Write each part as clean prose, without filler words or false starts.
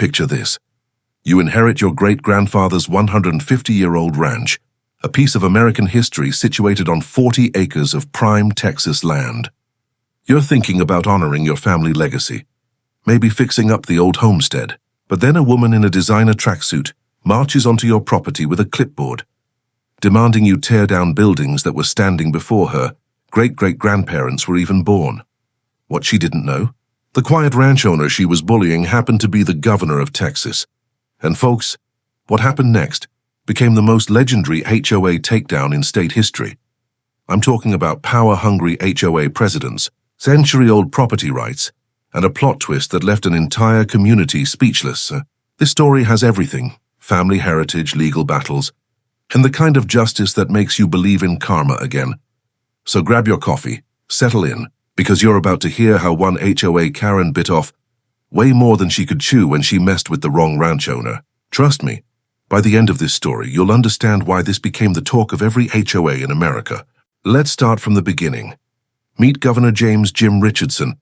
Picture this. You inherit your great-grandfather's 150-year-old ranch, a piece of American history situated on 40 acres of prime Texas land. You're thinking about honoring your family legacy, maybe fixing up the old homestead, but then a woman in a designer tracksuit marches onto your property with a clipboard, demanding you tear down buildings that were standing before her great-great-grandparents were even born. What she didn't know? The quiet ranch owner she was bullying happened to be the governor of Texas. And folks, what happened next became the most legendary HOA takedown in state history. I'm talking about power-hungry HOA presidents, century-old property rights, and a plot twist that left an entire community speechless. This story has everything: family heritage, legal battles, and the kind of justice that makes you believe in karma again. So grab your coffee, settle in, because you're about to hear how one HOA Karen bit off way more than she could chew when she messed with the wrong ranch owner. Trust me, by the end of this story, you'll understand why this became the talk of every HOA in America. Let's start from the beginning. Meet Governor James Jim Richardson,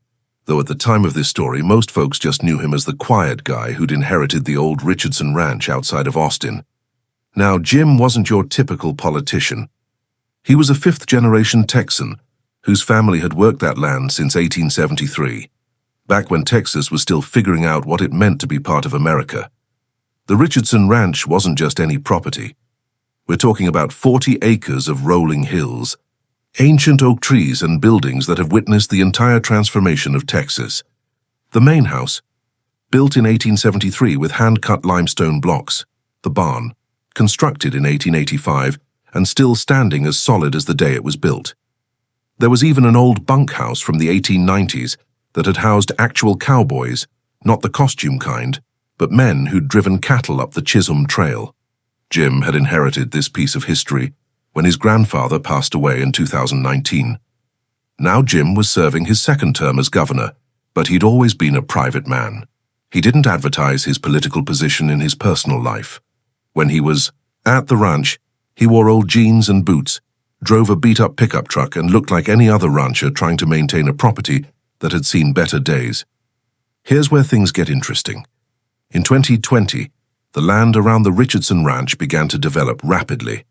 though at the time of this story, most folks just knew him as the quiet guy who'd inherited the old Richardson Ranch outside of Austin. Now, Jim wasn't your typical politician. He was a fifth-generation Texan whose family had worked that land since 1873, back when Texas was still figuring out what it meant to be part of America. The Richardson Ranch wasn't just any property. We're talking about 40 acres of rolling hills, ancient oak trees and buildings that have witnessed the entire transformation of Texas. The main house, built in 1873 with hand-cut limestone blocks. The barn, constructed in 1885 and still standing as solid as the day it was built. There was even an old bunkhouse from the 1890s that had housed actual cowboys, not the costume kind, but men who'd driven cattle up the Chisholm Trail. Jim had inherited this piece of history when his grandfather passed away in 2019. Now Jim was serving his second term as governor, but he'd always been a private man. He didn't advertise his political position in his personal life. When he was at the ranch, he wore old jeans and boots, drove a beat-up pickup truck, and looked like any other rancher trying to maintain a property that had seen better days. Here's where things get interesting. In 2020, the land around the Richardson Ranch began to develop rapidly,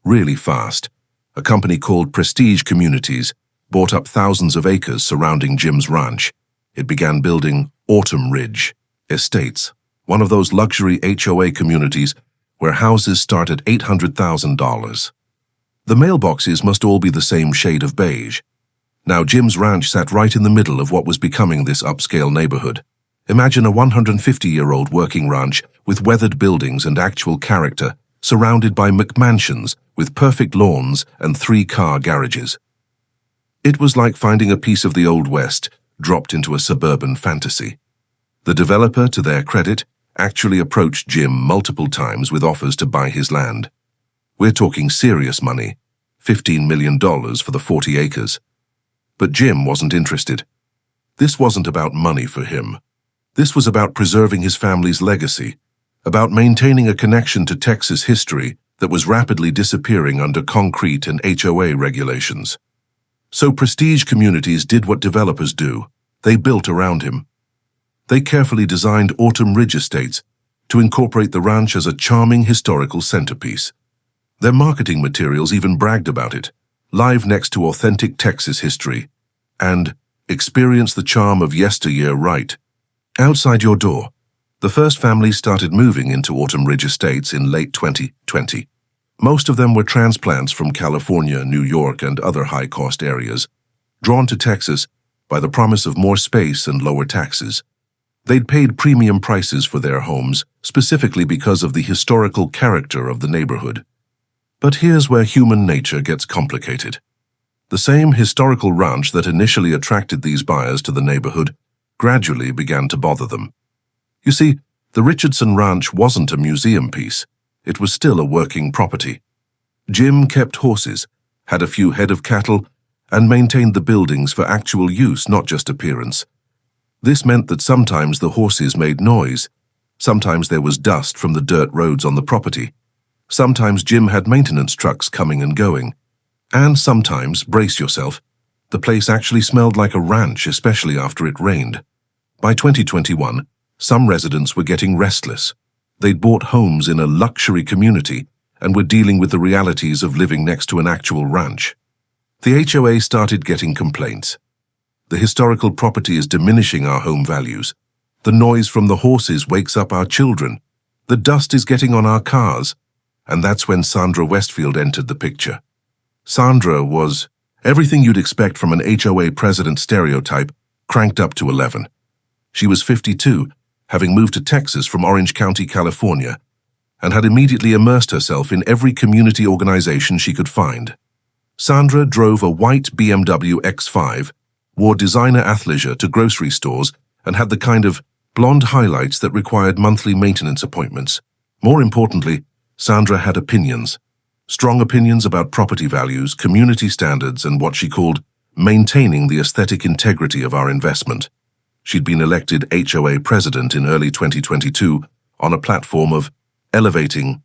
really fast. A company called Prestige Communities bought up thousands of acres surrounding Jim's ranch. It began building Autumn Ridge Estates, one of those luxury HOA communities where houses start at $800,000. The mailboxes must all be the same shade of beige. Now Jim's ranch sat right in the middle of what was becoming this upscale neighborhood. Imagine a 150-year-old working ranch with weathered buildings and actual character, surrounded by McMansions with perfect lawns and 3-car garages. It was like finding a piece of the Old West dropped into a suburban fantasy. The developer, to their credit, actually approached Jim multiple times with offers to buy his land. We're talking serious money, $15 million for the 40 acres. But Jim wasn't interested. This wasn't about money for him. This was about preserving his family's legacy, about maintaining a connection to Texas history that was rapidly disappearing under concrete and HOA regulations. So Prestige Communities did what developers do. They built around him. They carefully designed Autumn Ridge Estates to incorporate the ranch as a charming historical centerpiece. Their marketing materials even bragged about it, live next to authentic Texas history, and experience the charm of yesteryear right. Outside your door, the first family started moving into Autumn Ridge Estates in late 2020. Most of them were transplants from California, New York, and other high-cost areas, drawn to Texas by the promise of more space and lower taxes. They'd paid premium prices for their homes, specifically because of the historical character of the neighborhood. But here's where human nature gets complicated. The same historical ranch that initially attracted these buyers to the neighborhood gradually began to bother them. You see, the Richardson Ranch wasn't a museum piece. It was still a working property. Jim kept horses, had a few head of cattle, and maintained the buildings for actual use, not just appearance. This meant that sometimes the horses made noise, sometimes there was dust from the dirt roads on the property, sometimes Jim had maintenance trucks coming and going, and sometimes, brace yourself, the place actually smelled like a ranch, especially after it rained. By 2021, Some residents were getting restless. They'd bought homes in a luxury community and were dealing with the realities of living next to an actual ranch. The HOA started getting complaints. The historical property is diminishing our home values. The noise from the horses wakes up our children. The dust is getting on our cars. And that's when Sandra Westfield entered the picture. Sandra was everything you'd expect from an HOA president stereotype, cranked up to 11. She was 52, having moved to Texas from Orange County, California, and had immediately immersed herself in every community organization she could find. Sandra drove a white BMW X5, wore designer athleisure to grocery stores, and had the kind of blonde highlights that required monthly maintenance appointments. More importantly, Sandra had opinions. Strong opinions about property values, community standards, and what she called maintaining the aesthetic integrity of our investment. She'd been elected HOA president in early 2022 on a platform of elevating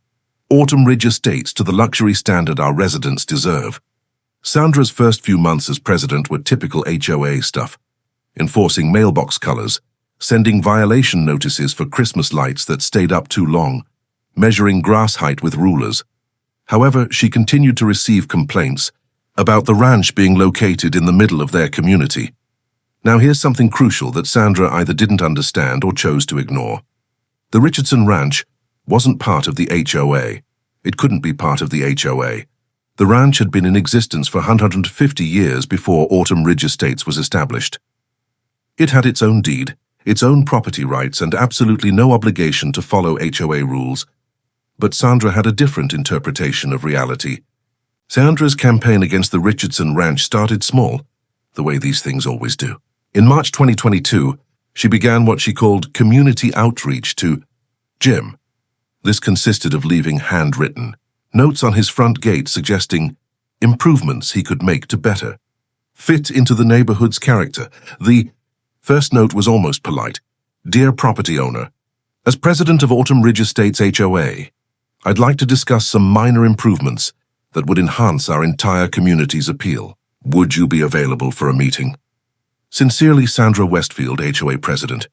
Autumn Ridge Estates to the luxury standard our residents deserve. Sandra's first few months as president were typical HOA stuff, enforcing mailbox colors, sending violation notices for Christmas lights that stayed up too long, measuring grass height with rulers. However, she continued to receive complaints about the ranch being located in the middle of their community. Now here's something crucial that Sandra either didn't understand or chose to ignore. The Richardson Ranch wasn't part of the HOA. It couldn't be part of the HOA. The ranch had been in existence for 150 years before Autumn Ridge Estates was established. It had its own deed, its own property rights, and absolutely no obligation to follow HOA rules. But Sandra had a different interpretation of reality. Sandra's campaign against the Richardson Ranch started small, the way these things always do. In March 2022, she began what she called community outreach to Jim. This consisted of leaving handwritten notes on his front gate suggesting improvements he could make to better fit into the neighborhood's character. The first note was almost polite. Dear property owner, as president of Autumn Ridge Estates HOA, I'd like to discuss some minor improvements that would enhance our entire community's appeal. Would you be available for a meeting? Sincerely, Sandra Westfield, HOA president.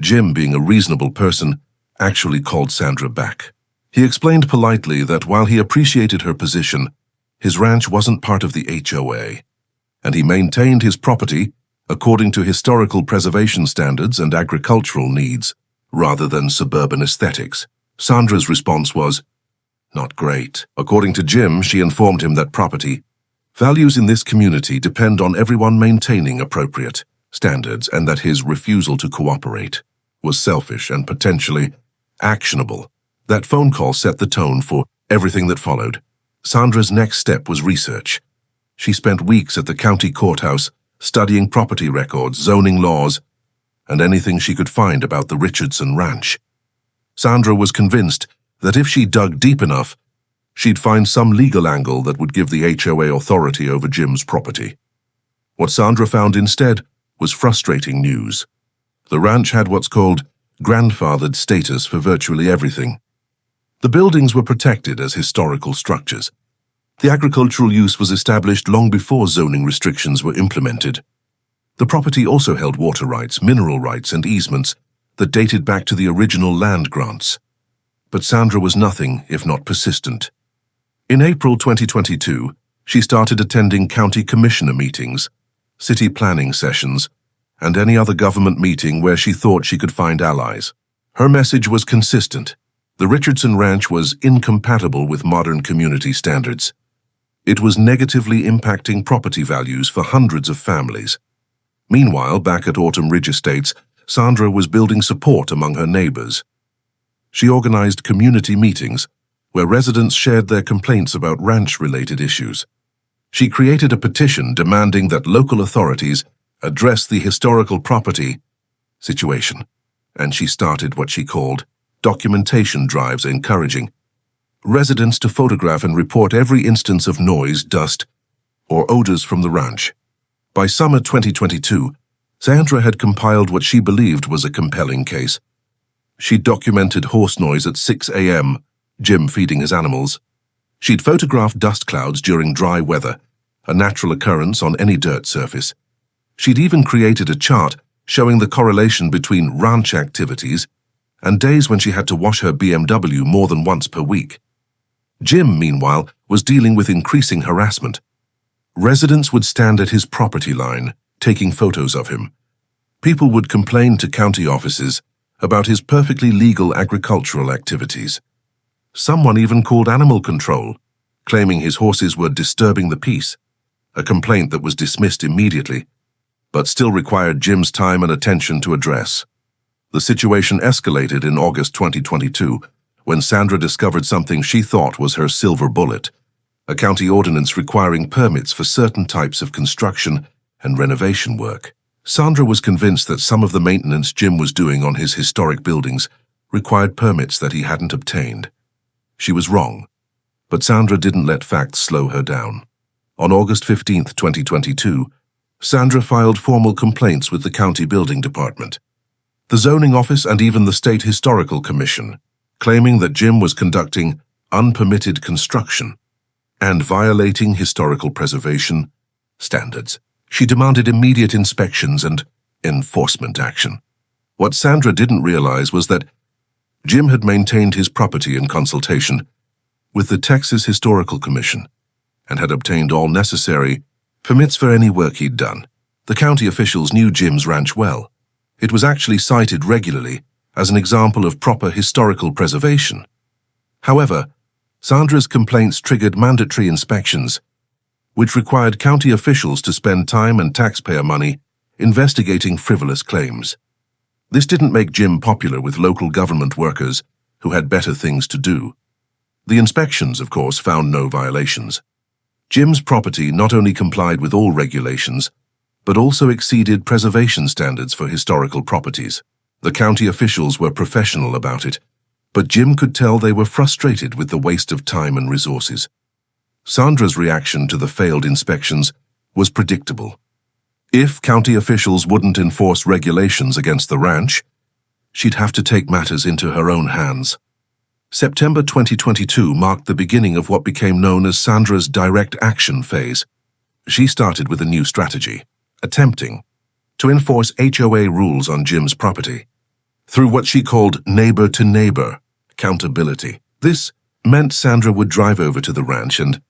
Jim, being a reasonable person, actually called Sandra back. He explained politely that while he appreciated her position, his ranch wasn't part of the HOA, and he maintained his property according to historical preservation standards and agricultural needs, rather than suburban aesthetics. Sandra's response was, not great. According to Jim, she informed him that property values in this community depend on everyone maintaining appropriate standards and that his refusal to cooperate was selfish and potentially actionable. That phone call set the tone for everything that followed. Sandra's next step was research. She spent weeks at the county courthouse studying property records, zoning laws, and anything she could find about the Richardson Ranch. Sandra was convinced that if she dug deep enough, she'd find some legal angle that would give the HOA authority over Jim's property. What Sandra found instead was frustrating news. The ranch had what's called grandfathered status for virtually everything. The buildings were protected as historical structures. The agricultural use was established long before zoning restrictions were implemented. The property also held water rights, mineral rights, and easements that dated back to the original land grants. But Sandra was nothing if not persistent. In April 2022, she started attending county commissioner meetings, city planning sessions, and any other government meeting where she thought she could find allies. Her message was consistent. The Richardson Ranch was incompatible with modern community standards. It was negatively impacting property values for hundreds of families. Meanwhile, back at Autumn Ridge Estates, Sandra was building support among her neighbors. She organized community meetings where residents shared their complaints about ranch-related issues. She created a petition demanding that local authorities address the historical property situation, and she started what she called documentation drives, encouraging residents to photograph and report every instance of noise, dust, or odors from the ranch. By summer 2022, Sandra had compiled what she believed was a compelling case. She documented horse noise at 6 a.m., Jim feeding his animals. She'd photographed dust clouds during dry weather, a natural occurrence on any dirt surface. She'd even created a chart showing the correlation between ranch activities and days when she had to wash her BMW more than once per week. Jim, meanwhile, was dealing with increasing harassment. Residents would stand at his property line, taking photos of him. People would complain to county offices about his perfectly legal agricultural activities. Someone even called animal control, claiming his horses were disturbing the peace, a complaint that was dismissed immediately, but still required Jim's time and attention to address. The situation escalated in August 2022, when Sandra discovered something she thought was her silver bullet, a county ordinance requiring permits for certain types of construction and renovation work. Sandra was convinced that some of the maintenance Jim was doing on his historic buildings required permits that he hadn't obtained. She was wrong, but Sandra didn't let facts slow her down. On August 15, 2022, Sandra filed formal complaints with the county building department, the zoning office, and even the State Historical Commission, claiming that Jim was conducting unpermitted construction and violating historical preservation standards. She demanded immediate inspections and enforcement action. What Sandra didn't realize was that Jim had maintained his property in consultation with the Texas Historical Commission and had obtained all necessary permits for any work he'd done. The county officials knew Jim's ranch well. It was actually cited regularly as an example of proper historical preservation. However, Sandra's complaints triggered mandatory inspections, which required county officials to spend time and taxpayer money investigating frivolous claims. This didn't make Jim popular with local government workers who had better things to do. The inspections, of course, found no violations. Jim's property not only complied with all regulations, but also exceeded preservation standards for historical properties. The county officials were professional about it, but Jim could tell they were frustrated with the waste of time and resources. Sandra's reaction to the failed inspections was predictable. If county officials wouldn't enforce regulations against the ranch, she'd have to take matters into her own hands. September 2022 marked the beginning of what became known as Sandra's direct action phase. She started with a new strategy, attempting to enforce HOA rules on Jim's property through what she called neighbor-to-neighbor accountability. This meant Sandra would drive over to the ranch and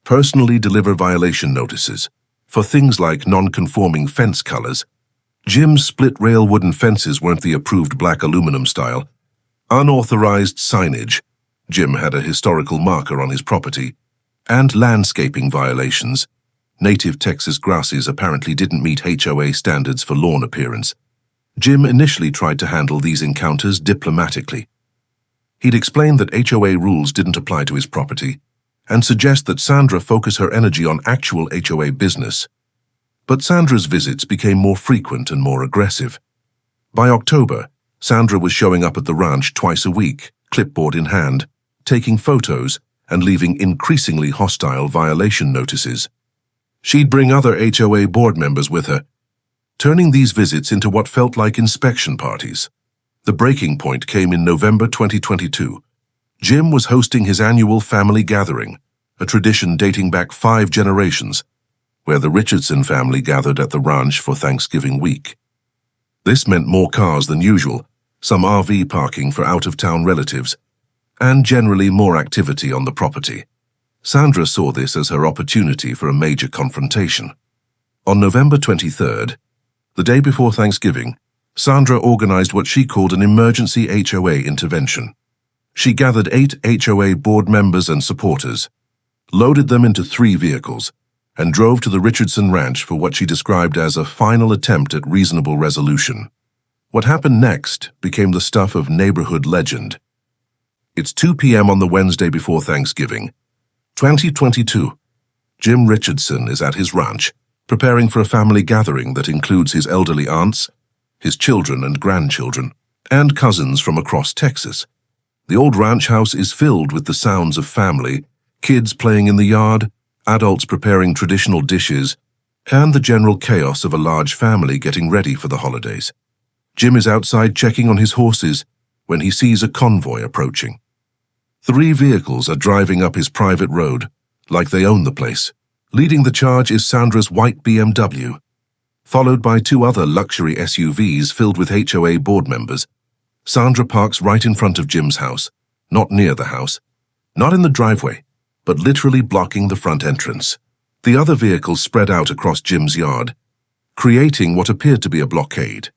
personally deliver violation notices for things like non-conforming fence colors. Jim's split-rail wooden fences weren't the approved black aluminum style. Unauthorized signage, Jim had a historical marker on his property, and landscaping violations. Native Texas grasses apparently didn't meet HOA standards for lawn appearance. Jim initially tried to handle these encounters diplomatically. He'd explained that HOA rules didn't apply to his property and suggest that Sandra focus her energy on actual HOA business. But Sandra's visits became more frequent and more aggressive. By October, Sandra was showing up at the ranch twice a week, clipboard in hand, taking photos and leaving increasingly hostile violation notices. She'd bring other HOA board members with her, turning these visits into what felt like inspection parties. The breaking point came in November 2022. Jim was hosting his annual family gathering, a tradition dating back 5 generations, where the Richardson family gathered at the ranch for Thanksgiving week. This meant more cars than usual, some RV parking for out-of-town relatives, and generally more activity on the property. Sandra saw this as her opportunity for a major confrontation. On November 23rd, the day before Thanksgiving, Sandra organized what she called an emergency HOA intervention. She gathered 8 HOA board members and supporters, loaded them into 3 vehicles, and drove to the Richardson Ranch for what she described as a final attempt at reasonable resolution. What happened next became the stuff of neighborhood legend. It's 2 p.m. on the Wednesday before Thanksgiving, 2022. Jim Richardson is at his ranch, preparing for a family gathering that includes his elderly aunts, his children and grandchildren, and cousins from across Texas. The old ranch house is filled with the sounds of family, kids playing in the yard, adults preparing traditional dishes, and the general chaos of a large family getting ready for the holidays. Jim is outside checking on his horses when he sees a convoy approaching. 3 vehicles are driving up his private road, like they own the place. Leading the charge is Sandra's white BMW. followed by two other luxury SUVs filled with HOA board members. Sandra parks right in front of Jim's house, not near the house, not in the driveway, but literally blocking the front entrance. The other vehicles spread out across Jim's yard, creating what appeared to be a blockade.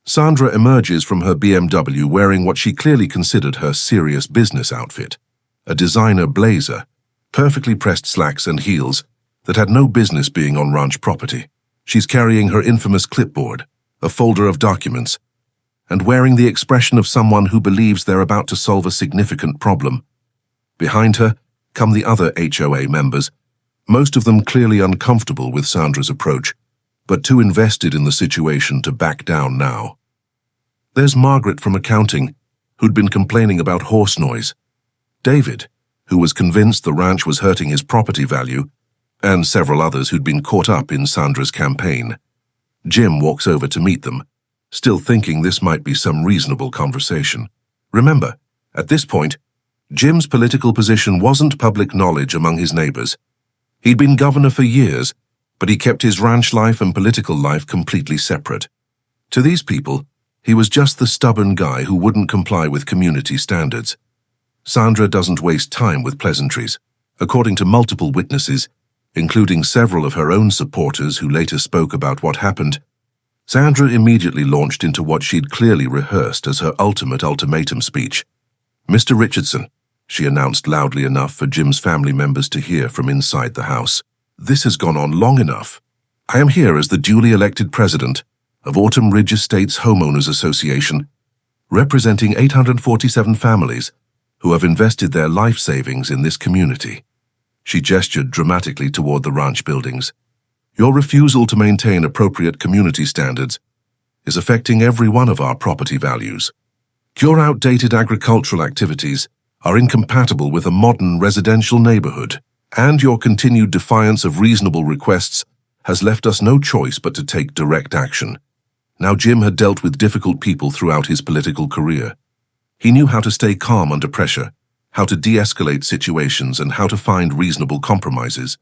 Sandra emerges from her BMW wearing what she clearly considered her serious business outfit, a designer blazer, perfectly pressed slacks and heels that had no business being on ranch property. She's carrying her infamous clipboard, a folder of documents, and wearing the expression of someone who believes they're about to solve a significant problem. Behind her come the other HOA members, most of them clearly uncomfortable with Sandra's approach, but too invested in the situation to back down now. There's Margaret from accounting, who'd been complaining about horse noise, David, who was convinced the ranch was hurting his property value, and several others who'd been caught up in Sandra's campaign. Jim walks over to meet them, still thinking this might be some reasonable conversation. Remember, at this point, Jim's political position wasn't public knowledge among his neighbors. He'd been governor for years, but he kept his ranch life and political life completely separate. To these people, he was just the stubborn guy who wouldn't comply with community standards. Sandra doesn't waste time with pleasantries. According to multiple witnesses, including several of her own supporters who later spoke about what happened, Sandra immediately launched into what she'd clearly rehearsed as her ultimate ultimatum speech. "Mr. Richardson," she announced loudly enough for Jim's family members to hear from inside the house, "this has gone on long enough. I am here as the duly elected president of Autumn Ridge Estates Homeowners Association, representing 847 families who have invested their life savings in this community." She gestured dramatically toward the ranch buildings. "Your refusal to maintain appropriate community standards is affecting every one of our property values. Your outdated agricultural activities are incompatible with a modern residential neighborhood, and your continued defiance of reasonable requests has left us no choice but to take direct action." Now, Jim had dealt with difficult people throughout his political career. He knew how to stay calm under pressure, how to de-escalate situations, and how to find reasonable compromises.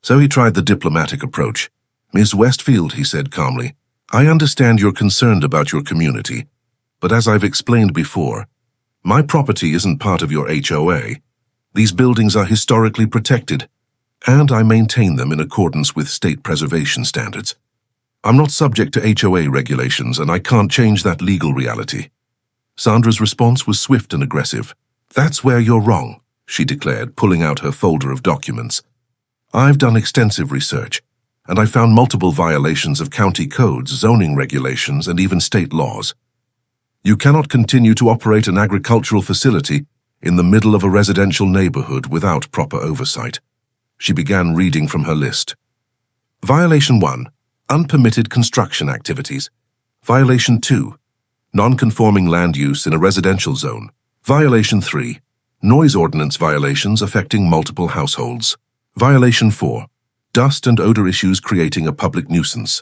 So he tried the diplomatic approach. "Ms. Westfield," he said calmly, "I understand you're concerned about your community, but as I've explained before, my property isn't part of your HOA. These buildings are historically protected, and I maintain them in accordance with state preservation standards. I'm not subject to HOA regulations, and I can't change that legal reality." Sandra's response was swift and aggressive. "That's where you're wrong," she declared, pulling out her folder of documents. "I've done extensive research, and I found multiple violations of county codes, zoning regulations, and even state laws. You cannot continue to operate an agricultural facility in the middle of a residential neighborhood without proper oversight." She began reading from her list. Violation 1, unpermitted construction activities. Violation 2, non-conforming land use in a residential zone. Violation 3, noise ordinance violations affecting multiple households. Violation 4, dust and odor issues creating a public nuisance.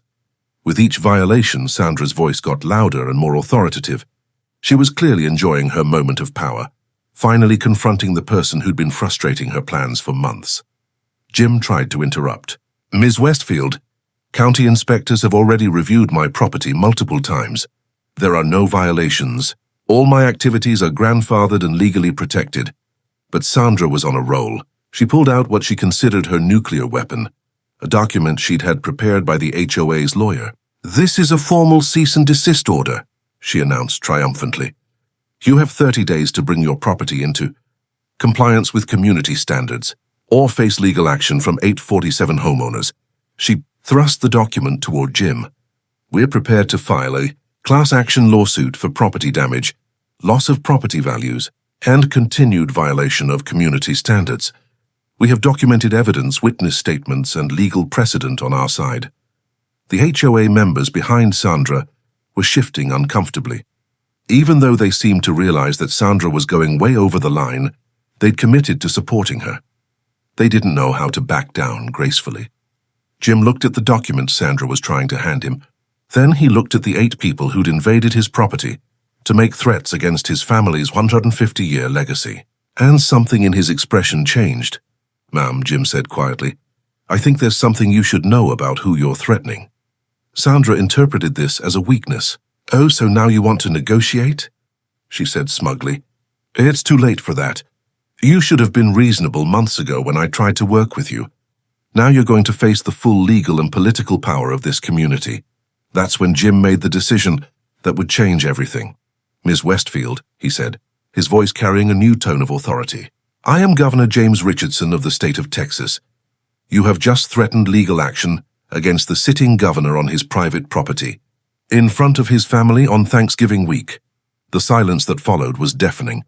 With each violation, Sandra's voice got louder and more authoritative. She was clearly enjoying her moment of power, finally confronting the person who'd been frustrating her plans for months. Jim tried to interrupt. "Ms. Westfield, county inspectors have already reviewed my property multiple times. There are no violations. All my activities are grandfathered and legally protected." But Sandra was on a roll. She pulled out what she considered her nuclear weapon, a document she'd had prepared by the HOA's lawyer. "This is a formal cease and desist order," she announced triumphantly. "You have 30 days to bring your property into compliance with community standards, or face legal action from 847 homeowners." She thrust the document toward Jim. "We're prepared to file a class action lawsuit for property damage, loss of property values, and continued violation of community standards. We have documented evidence, witness statements, and legal precedent on our side." The HOA members behind Sandra were shifting uncomfortably. Even though they seemed to realize that Sandra was going way over the line, they'd committed to supporting her. They didn't know how to back down gracefully. Jim looked at the document Sandra was trying to hand him. Then he looked at the 8 people who'd invaded his property to make threats against his family's 150-year legacy. And something in his expression changed. "Ma'am," Jim said quietly, "I think there's something you should know about who you're threatening." Sandra interpreted this as a weakness. "Oh, so now you want to negotiate?" she said smugly. "It's too late for that. You should have been reasonable months ago when I tried to work with you. Now you're going to face the full legal and political power of this community." That's when Jim made the decision that would change everything. "Ms. Westfield," he said, his voice carrying a new tone of authority. "I am Governor James Richardson of the state of Texas. You have just threatened legal action against the sitting governor on his private property, in front of his family on Thanksgiving week." The silence that followed was deafening.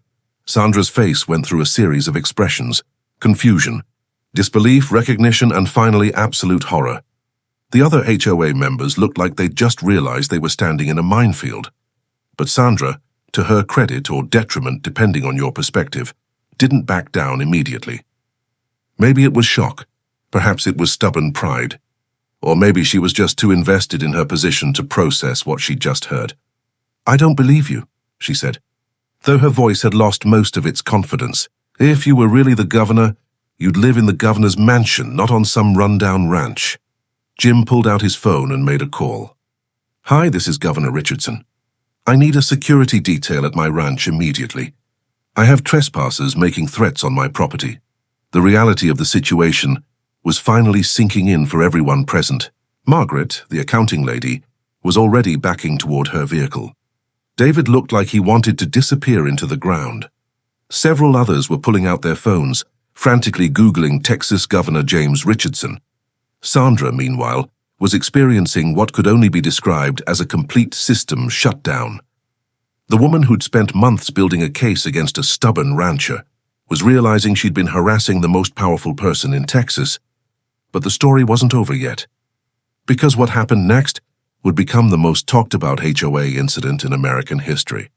Sandra's face went through a series of expressions: confusion, disbelief, recognition, and finally absolute horror. The other HOA members looked like they'd just realized they were standing in a minefield. But Sandra, to her credit or detriment depending on your perspective, didn't back down immediately. Maybe it was shock, perhaps it was stubborn pride, or maybe she was just too invested in her position to process what she'd just heard. "I don't believe you," she said, though her voice had lost most of its confidence. "If you were really the governor, you'd live in the governor's mansion, not on some rundown ranch." Jim pulled out his phone and made a call. "Hi, this is Governor Richardson. I need a security detail at my ranch immediately. I have trespassers making threats on my property." The reality of the situation was finally sinking in for everyone present. Margaret, the accounting lady, was already backing toward her vehicle. David looked like he wanted to disappear into the ground. Several others were pulling out their phones, frantically Googling Texas Governor James Richardson. Sandra, meanwhile, was experiencing what could only be described as a complete system shutdown. The woman who'd spent months building a case against a stubborn rancher was realizing she'd been harassing the most powerful person in Texas. But the story wasn't over yet, because what happened next would become the most talked about HOA incident in American history.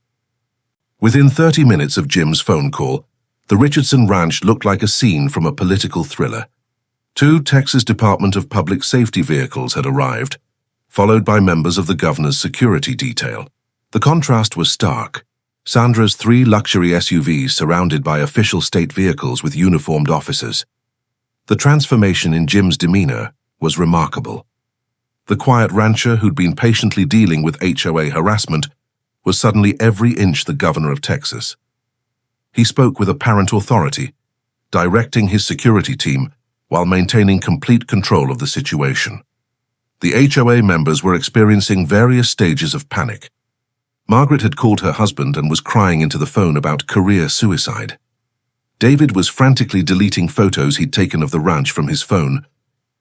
Within 30 minutes of Jim's phone call, the Richardson Ranch looked like a scene from a political thriller. 2 Texas Department of Public Safety vehicles had arrived, followed by members of the governor's security detail. The contrast was stark. Sandra's 3 luxury SUVs surrounded by official state vehicles with uniformed officers. The transformation in Jim's demeanor was remarkable. The quiet rancher who'd been patiently dealing with HOA harassment was suddenly every inch the governor of Texas. He spoke with apparent authority, directing his security team while maintaining complete control of the situation. The HOA members were experiencing various stages of panic. Margaret had called her husband and was crying into the phone about career suicide. David was frantically deleting photos he'd taken of the ranch from his phone,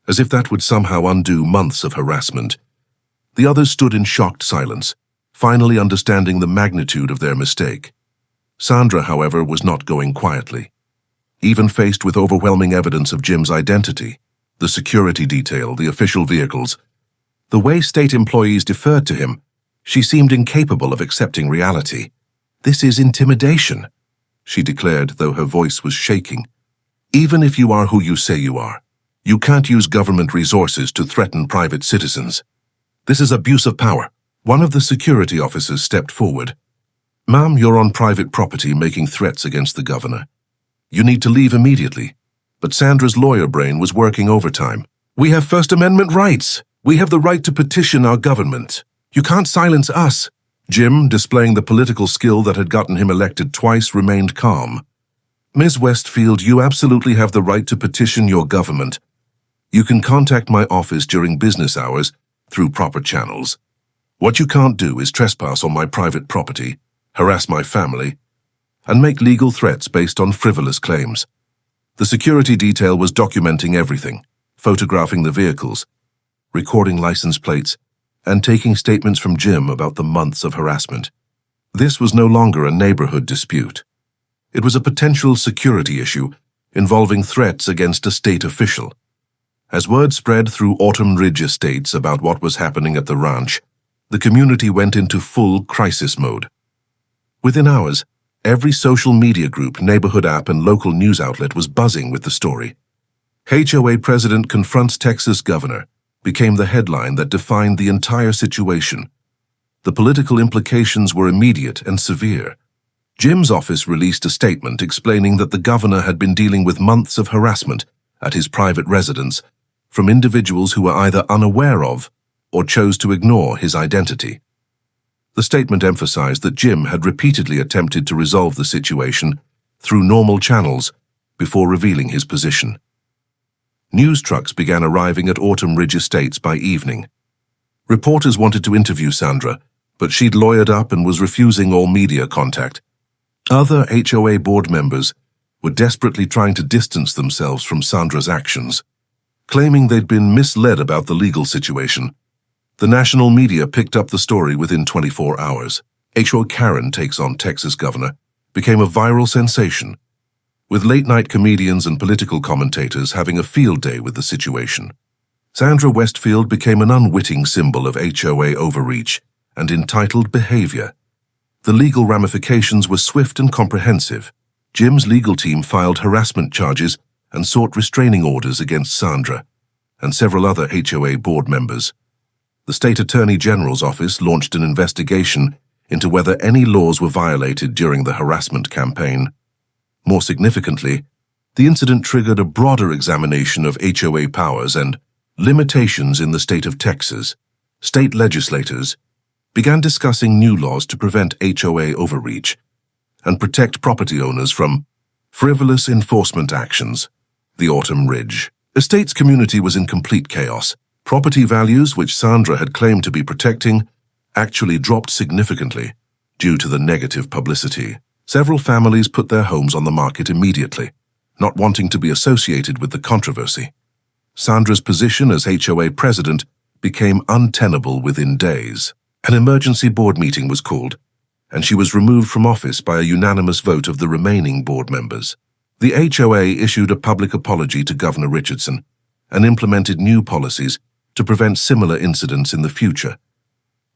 as if that would somehow undo months of harassment. The others stood in shocked silence, finally understanding the magnitude of their mistake. Sandra, however, was not going quietly. Even faced with overwhelming evidence of Jim's identity, the security detail, the official vehicles, the way state employees deferred to him, she seemed incapable of accepting reality. "This is intimidation," she declared, though her voice was shaking. "Even if you are who you say you are, you can't use government resources to threaten private citizens. This is abuse of power." One of the security officers stepped forward. "Ma'am, you're on private property making threats against the governor. You need to leave immediately." But Sandra's lawyer brain was working overtime. "We have First Amendment rights. We have the right to petition our government. You can't silence us." Jim, displaying the political skill that had gotten him elected twice, remained calm. "Ms. Westfield, you absolutely have the right to petition your government. You can contact my office during business hours through proper channels. What you can't do is trespass on my private property, harass my family, and make legal threats based on frivolous claims." The security detail was documenting everything, photographing the vehicles, recording license plates, and taking statements from Jim about the months of harassment. This was no longer a neighborhood dispute. It was a potential security issue involving threats against a state official. As word spread through Autumn Ridge Estates about what was happening at the ranch, the community went into full crisis mode. Within hours, every social media group, neighborhood app, and local news outlet was buzzing with the story. HOA President confronts Texas Governor became the headline that defined the entire situation. The political implications were immediate and severe. Jim's office released a statement explaining that the governor had been dealing with months of harassment at his private residence from individuals who were either unaware of or chose to ignore his identity. The statement emphasized that Jim had repeatedly attempted to resolve the situation through normal channels before revealing his position. News trucks began arriving at Autumn Ridge Estates by evening. Reporters wanted to interview Sandra, but she'd lawyered up and was refusing all media contact. Other HOA board members were desperately trying to distance themselves from Sandra's actions, claiming they'd been misled about the legal situation. The national media picked up the story within 24 hours. HOA Karen Takes on Texas Governor became a viral sensation, with late-night comedians and political commentators having a field day with the situation. Sandra Westfield became an unwitting symbol of HOA overreach and entitled behavior. The legal ramifications were swift and comprehensive. Jim's legal team filed harassment charges and sought restraining orders against Sandra and several other HOA board members. The State Attorney General's office launched an investigation into whether any laws were violated during the harassment campaign. More significantly, the incident triggered a broader examination of HOA powers and limitations in the state of Texas. State legislators began discussing new laws to prevent HOA overreach and protect property owners from frivolous enforcement actions. The Autumn Ridge Estates community was in complete chaos. Property values, which Sandra had claimed to be protecting, actually dropped significantly due to the negative publicity. Several families put their homes on the market immediately, not wanting to be associated with the controversy. Sandra's position as HOA president became untenable within days. An emergency board meeting was called, and she was removed from office by a unanimous vote of the remaining board members. The HOA issued a public apology to Governor Richardson and implemented new policies to prevent similar incidents in the future.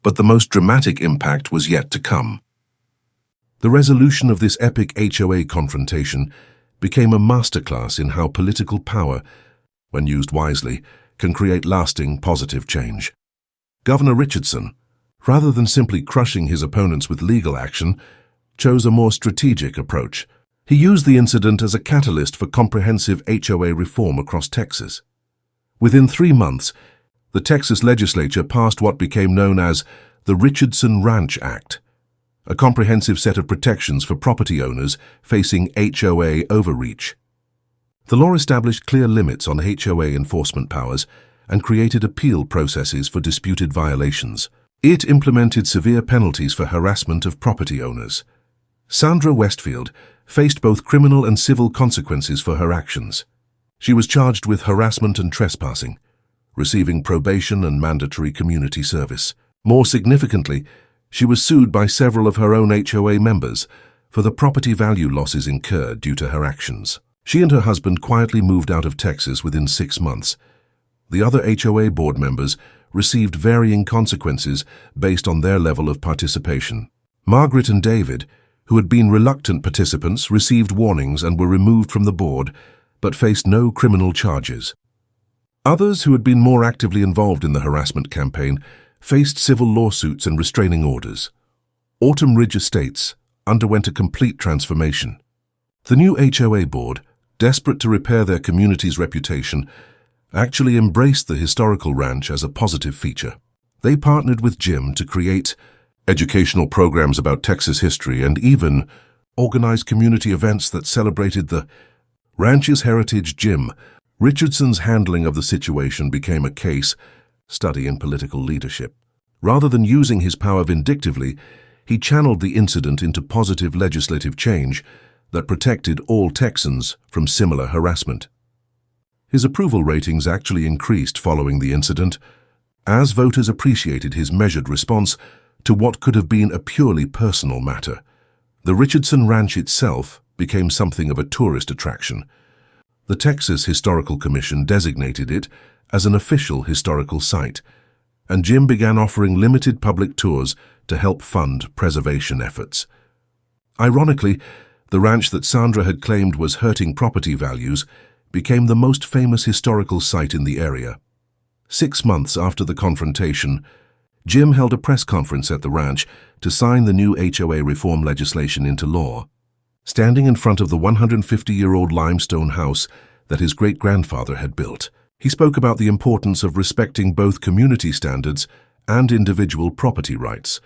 But the most dramatic impact was yet to come. The resolution of this epic HOA confrontation became a masterclass in how political power, when used wisely, can create lasting positive change. Governor Richardson, rather than simply crushing his opponents with legal action, chose a more strategic approach. He used the incident as a catalyst for comprehensive HOA reform across Texas. Within 3 months, the Texas legislature passed what became known as the Richardson Ranch Act, a comprehensive set of protections for property owners facing HOA overreach. The law established clear limits on HOA enforcement powers and created appeal processes for disputed violations. It implemented severe penalties for harassment of property owners. Sandra Westfield faced both criminal and civil consequences for her actions. She was charged with harassment and trespassing, receiving probation and mandatory community service. More significantly, she was sued by several of her own HOA members for the property value losses incurred due to her actions. She and her husband quietly moved out of Texas within 6 months. The other HOA board members received varying consequences based on their level of participation. Margaret and David, who had been reluctant participants, received warnings and were removed from the board, but faced no criminal charges. Others who had been more actively involved in the harassment campaign faced civil lawsuits and restraining orders. Autumn Ridge Estates underwent a complete transformation. The new HOA board, desperate to repair their community's reputation, actually embraced the historical ranch as a positive feature. They partnered with Jim to create educational programs about Texas history and even organized community events that celebrated the ranch's heritage. Jim Richardson's handling of the situation became a case study in political leadership. Rather than using his power vindictively, he channeled the incident into positive legislative change that protected all Texans from similar harassment. His approval ratings actually increased following the incident, as voters appreciated his measured response to what could have been a purely personal matter. The Richardson Ranch itself became something of a tourist attraction. The Texas Historical Commission designated it as an official historical site, and Jim began offering limited public tours to help fund preservation efforts. Ironically, the ranch that Sandra had claimed was hurting property values became the most famous historical site in the area. 6 months after the confrontation, Jim held a press conference at the ranch to sign the new HOA reform legislation into law. Standing in front of the 150-year-old limestone house that his great-grandfather had built, He spoke about the importance of respecting both community standards and individual property rights.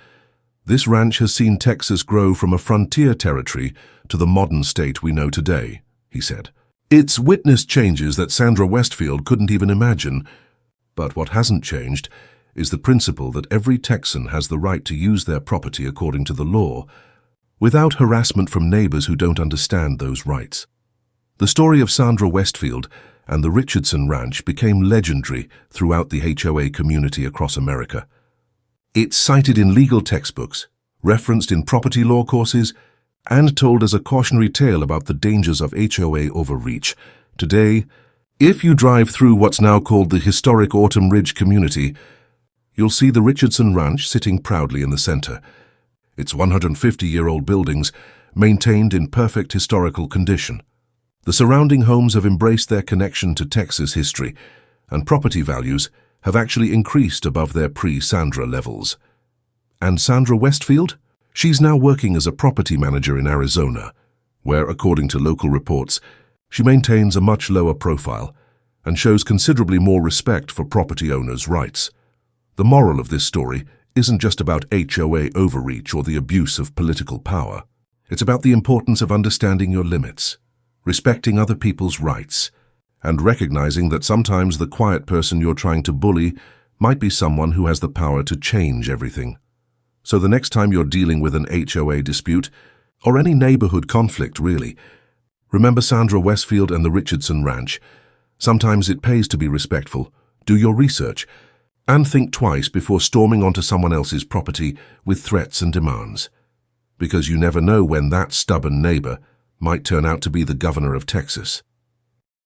This ranch has seen Texas grow from a frontier territory to the modern state we know today, he said. It's witnessed changes that Sandra Westfield couldn't even imagine. But what hasn't changed is the principle that every Texan has the right to use their property according to the law, without harassment from neighbors who don't understand those rights. The story of Sandra Westfield and the Richardson Ranch became legendary throughout the HOA community across America. It's cited in legal textbooks, referenced in property law courses, and told as a cautionary tale about the dangers of HOA overreach. Today, if you drive through what's now called the historic Autumn Ridge community, you'll see the Richardson Ranch sitting proudly in the center. Its 150-year-old buildings maintained in perfect historical condition. The surrounding homes have embraced their connection to Texas history, and property values have actually increased above their pre-Sandra levels. And Sandra Westfield? She's now working as a property manager in Arizona, where, according to local reports, she maintains a much lower profile and shows considerably more respect for property owners' rights. The moral of this story isn't just about HOA overreach or the abuse of political power. It's about the importance of understanding your limits, respecting other people's rights, and recognizing that sometimes the quiet person you're trying to bully might be someone who has the power to change everything. So the next time you're dealing with an HOA dispute, or any neighborhood conflict really, remember Sandra Westfield and the Richardson Ranch. Sometimes it pays to be respectful, do your research, and think twice before storming onto someone else's property with threats and demands. Because you never know when that stubborn neighbor might turn out to be the governor of Texas.